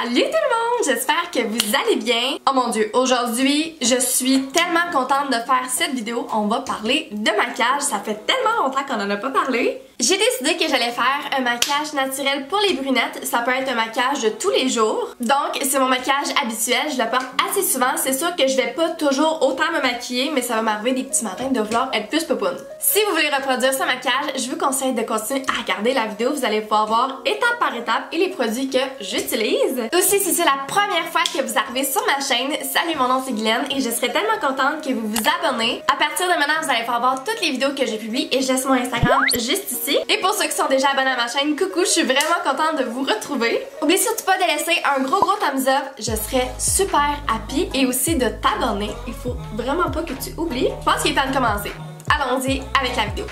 Salut tout le monde, j'espère que vous allez bien. Oh mon dieu, aujourd'hui, je suis tellement contente de faire cette vidéo. On va parler de maquillage, ça fait tellement longtemps qu'on en a pas parlé. J'ai décidé que j'allais faire un maquillage naturel pour les brunettes. Ça peut être un maquillage de tous les jours. Donc, c'est mon maquillage habituel, je le porte assez souvent. C'est sûr que je vais pas toujours autant me maquiller, mais ça va m'arriver des petits matins de vouloir être plus popoune. Si vous voulez reproduire ce maquillage, je vous conseille de continuer à regarder la vidéo. Vous allez pouvoir voir étape par étape et les produits que j'utilise. Aussi, si c'est la première fois que vous arrivez sur ma chaîne, salut, mon nom c'est Glenn et je serais tellement contente que vous vous abonnez. À partir de maintenant, vous allez pouvoir voir toutes les vidéos que j'ai publiées et je laisse mon Instagram juste ici. Et pour ceux qui sont déjà abonnés à ma chaîne, coucou, je suis vraiment contente de vous retrouver. N'oubliez surtout pas de laisser un gros thumbs up, je serais super happy et aussi de t'abonner. Il faut vraiment pas que tu oublies. Je pense qu'il est temps de commencer. Allons-y avec la vidéo.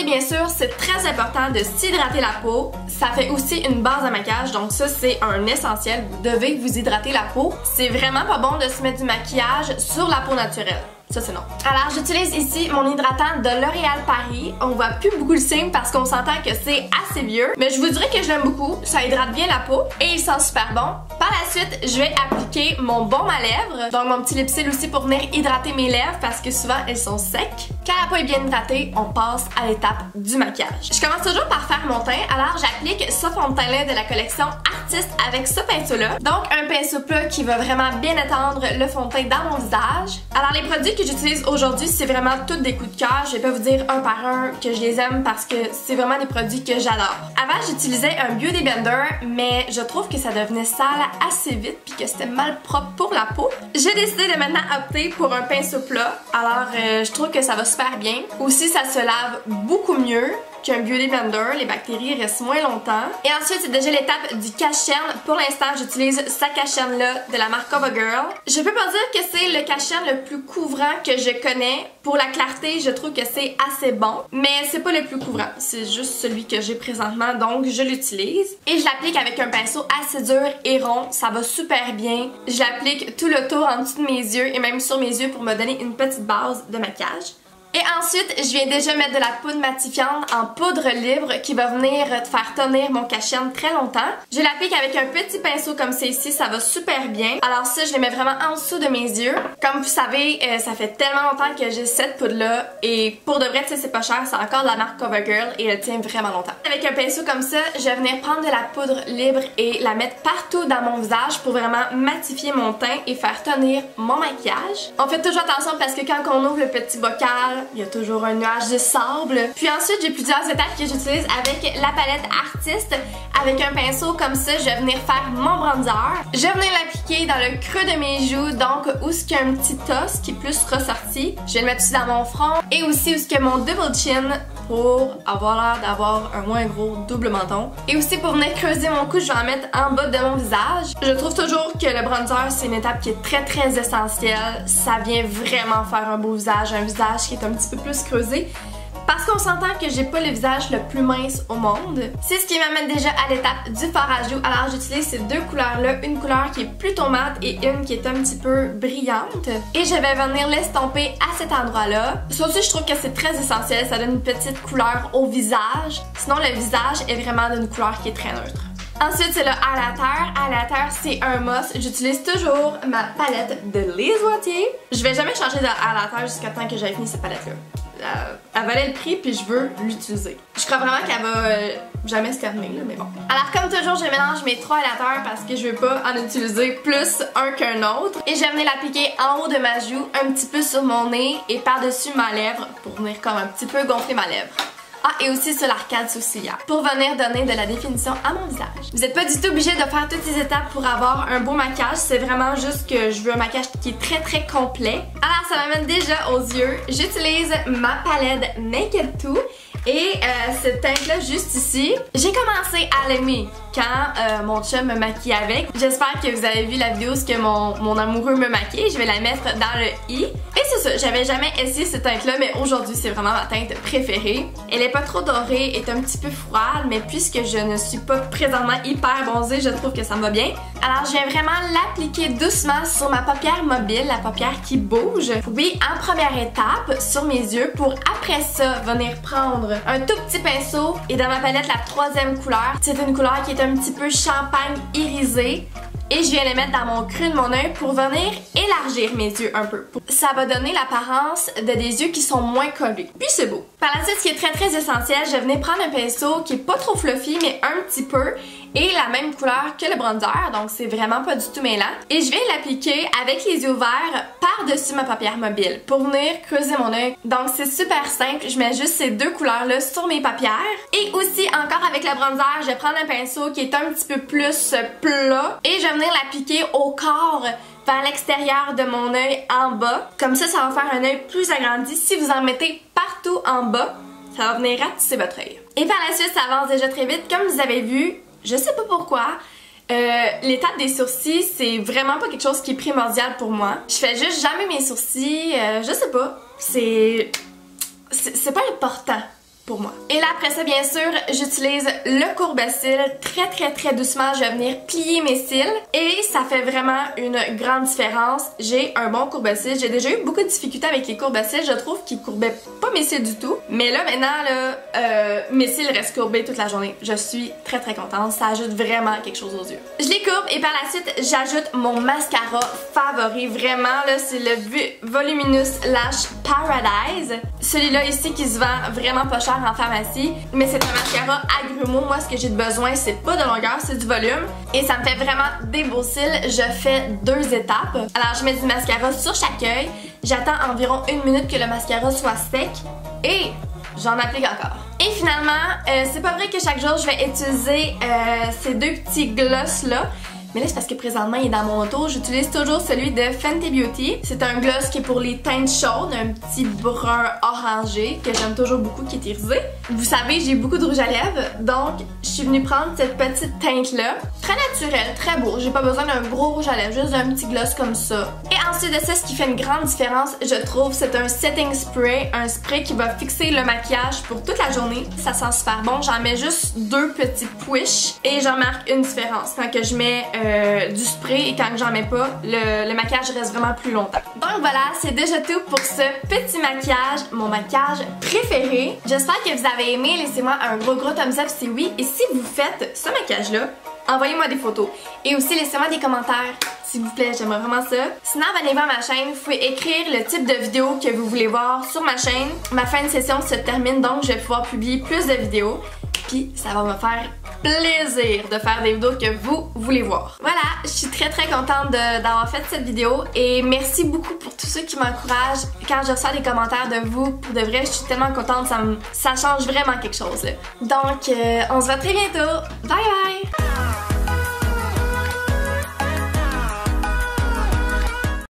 Bien sûr, c'est très important de s'hydrater la peau. Ça fait aussi une base de maquillage, donc ça c'est un essentiel. Vous devez vous hydrater la peau. C'est vraiment pas bon de se mettre du maquillage sur la peau naturelle. Ça c'est non. Alors j'utilise ici mon hydratant de L'Oréal Paris. On voit plus beaucoup le signe parce qu'on s'entend que c'est assez vieux. Mais je vous dirais que je l'aime beaucoup. Ça hydrate bien la peau et il sent super bon. Par la suite, je vais appliquer mon baume à lèvres. Donc mon petit lipsil aussi pour venir hydrater mes lèvres parce que souvent elles sont secs. Quand la peau est bien hydratée, on passe à l'étape du maquillage. Je commence toujours par faire mon teint. Alors j'applique ce fond de teint là de la collection Artiste avec ce pinceau là. Donc un pinceau plat qui va vraiment bien étendre le fond de teint dans mon visage. Alors les produits que j'utilise aujourd'hui, c'est vraiment tous des coups de cœur. Je vais pas vous dire un par un que je les aime parce que c'est vraiment des produits que j'adore. Avant, j'utilisais un Beauty Blender, mais je trouve que ça devenait sale assez vite puis que c'était mal propre pour la peau. J'ai décidé de maintenant opter pour un pinceau plat. Alors, je trouve que ça va super bien. Aussi, ça se lave beaucoup mieux qu'un Beauty Blender, les bactéries restent moins longtemps. Et ensuite, c'est déjà l'étape du cache-chaîne. Pour l'instant, j'utilise sa cache-chaîne là de la marque CoverGirl. Je peux pas dire que c'est le cache-chaîne le plus couvrant que je connais. Pour la clarté, je trouve que c'est assez bon, mais c'est pas le plus couvrant. C'est juste celui que j'ai présentement, donc je l'utilise. Et je l'applique avec un pinceau assez dur et rond. Ça va super bien. Je l'applique tout le tour en dessous de mes yeux et même sur mes yeux pour me donner une petite base de maquillage. Et ensuite, je viens déjà mettre de la poudre matifiante en poudre libre qui va venir faire tenir mon cache-chaîne très longtemps. Je l'applique avec un petit pinceau comme c'est ici, ça va super bien. Alors ça, je le mets vraiment en dessous de mes yeux. Comme vous savez, ça fait tellement longtemps que j'ai cette poudre-là et pour de vrai, tu sais, c'est pas cher, c'est encore de la marque CoverGirl et elle tient vraiment longtemps. Avec un pinceau comme ça, je vais venir prendre de la poudre libre et la mettre partout dans mon visage pour vraiment matifier mon teint et faire tenir mon maquillage. On fait toujours attention parce que quand on ouvre le petit bocal, il y a toujours un nuage de sable. Puis ensuite, j'ai plusieurs étapes que j'utilise avec la palette Artiste. Avec un pinceau comme ça, je vais venir faire mon bronzer. Je vais venir l'appliquer dans le creux de mes joues, donc où est-ce qu'il y a un petit os qui est plus ressorti. Je vais le mettre aussi dans mon front et aussi où est-ce qu'il y a mon double chin pour avoir l'air d'avoir un moins gros double menton. Et aussi pour venir creuser mon cou, je vais en mettre en bas de mon visage. Je trouve toujours que le bronzer, c'est une étape qui est très essentielle. Ça vient vraiment faire un beau visage, un visage qui est un petit peu plus creusé. Parce qu'on s'entend que j'ai pas le visage le plus mince au monde. C'est ce qui m'amène déjà à l'étape du fard à joues. Alors j'utilise ces deux couleurs-là, une couleur qui est plutôt mate et une qui est un petit peu brillante. Et je vais venir l'estomper à cet endroit-là. Ça aussi, je trouve que c'est très essentiel, ça donne une petite couleur au visage. Sinon, le visage est vraiment d'une couleur qui est très neutre. Ensuite, c'est le highlighter. Highlighter, c'est un must. J'utilise toujours ma palette de Lise Wattier. Je vais jamais changer de highlighter jusqu'à temps que j'aie fini cette palette-là. Elle valait le prix puis je veux l'utiliser. Je crois vraiment qu'elle va jamais se terminer là, mais bon. Alors comme toujours, je mélange mes trois highlighters parce que je veux pas en utiliser plus un qu'un autre. Et je vais venir l'appliquer en haut de ma joue, un petit peu sur mon nez et par-dessus ma lèvre pour venir comme un petit peu gonfler ma lèvre. Ah, et aussi sur l'arcade sourcilière pour venir donner de la définition à mon visage. Vous n'êtes pas du tout obligé de faire toutes ces étapes pour avoir un beau maquillage. C'est vraiment juste que je veux un maquillage qui est très complet. Alors, ça m'amène déjà aux yeux. J'utilise ma palette Naked Too. Et cette teinte-là, juste ici, j'ai commencé à l'aimer quand mon chum me maquille avec. J'espère que vous avez vu la vidéo où mon amoureux me maquille. Je vais la mettre dans le i. Et c'est ça, j'avais jamais essayé cette teinte-là, mais aujourd'hui, c'est vraiment ma teinte préférée. Elle est pas trop dorée, est un petit peu froide, mais puisque je ne suis pas présentement hyper bronzée, je trouve que ça me va bien. Alors, je viens vraiment l'appliquer doucement sur ma paupière mobile, la paupière qui bouge. Oui, en première étape, sur mes yeux, pour après ça, venir prendre un tout petit pinceau et dans ma palette, la troisième couleur. C'est une couleur qui est un petit peu champagne irisé. Et je viens les mettre dans mon creux de mon œil pour venir élargir mes yeux un peu. Ça va donner l'apparence de des yeux qui sont moins collés. Puis c'est beau. Par la suite, ce qui est très essentiel, je venais prendre un pinceau qui est pas trop fluffy, mais un petit peu. Et la même couleur que le bronzer, donc c'est vraiment pas du tout mêlant. Et je vais l'appliquer avec les yeux ouverts par-dessus ma paupière mobile pour venir creuser mon œil. Donc c'est super simple, je mets juste ces deux couleurs-là sur mes paupières. Et aussi, encore avec le bronzer, je vais prendre un pinceau qui est un petit peu plus plat et je vais venir l'appliquer au corps vers l'extérieur de mon œil en bas. Comme ça, ça va faire un œil plus agrandi. Si vous en mettez partout en bas, ça va venir ratisser votre œil. Et par la suite, ça avance déjà très vite. Comme vous avez vu, je sais pas pourquoi, l'étape des sourcils, c'est vraiment pas quelque chose qui est primordial pour moi. Je fais juste jamais mes sourcils, je sais pas, c'est pas important pour moi. Et là, après ça, bien sûr, j'utilise le courbe-cils très doucement. Je vais venir plier mes cils et ça fait vraiment une grande différence. J'ai un bon courbe-cils. J'ai déjà eu beaucoup de difficultés avec les courbe-cils. Je trouve qu'ils courbaient pas mes cils du tout. Mais là, maintenant, là, mes cils restent courbés toute la journée. Je suis très contente. Ça ajoute vraiment quelque chose aux yeux. Je les courbe et par la suite, j'ajoute mon mascara favori. Vraiment, là, c'est le Voluminous Lash Paradise. Celui-là ici qui se vend vraiment pas cher en pharmacie, mais c'est un mascara à grumeaux. Moi, ce que j'ai de besoin, c'est pas de longueur, c'est du volume. Et ça me fait vraiment des beaux cils. Je fais 2 étapes. Alors, je mets du mascara sur chaque œil. J'attends environ 1 minute que le mascara soit sec. Et j'en applique encore. Et finalement, c'est pas vrai que chaque jour, je vais utiliser ces 2 petits gloss-là. Mais là, c'est parce que présentement, il est dans mon auto. J'utilise toujours celui de Fenty Beauty. C'est un gloss qui est pour les teintes chaudes, un petit brun orangé que j'aime toujours beaucoup, qui est irisé. Vous savez, j'ai beaucoup de rouge à lèvres, donc je suis venue prendre cette petite teinte-là. Très naturelle, très beau. J'ai pas besoin d'un gros rouge à lèvres, juste d'un petit gloss comme ça. Et ensuite de ça, ce qui fait une grande différence, je trouve, c'est un setting spray. Un spray qui va fixer le maquillage pour toute la journée. Ça sent super bon. J'en mets juste 2 petits push et j'en marque une différence quand que je mets du spray et quand j'en mets pas, le maquillage reste vraiment plus longtemps. Donc voilà, c'est déjà tout pour ce petit maquillage, mon maquillage préféré. J'espère que vous avez aimé. Laissez-moi un gros thumbs up si oui. Et si vous faites ce maquillage-là, envoyez-moi des photos. Et aussi, laissez-moi des commentaires, s'il vous plaît, j'aimerais vraiment ça. Sinon, abonnez-vous à ma chaîne. Vous pouvez écrire le type de vidéo que vous voulez voir sur ma chaîne. Ma fin de session se termine, donc je vais pouvoir publier plus de vidéos. Puis ça va me faire plaisir de faire des vidéos que vous voulez voir. Voilà, je suis très contente d'avoir fait cette vidéo et merci beaucoup pour tous ceux qui m'encouragent. Quand je reçois des commentaires de vous, pour de vrai, je suis tellement contente, ça change vraiment quelque chose. Donc, on se voit très bientôt. Bye bye!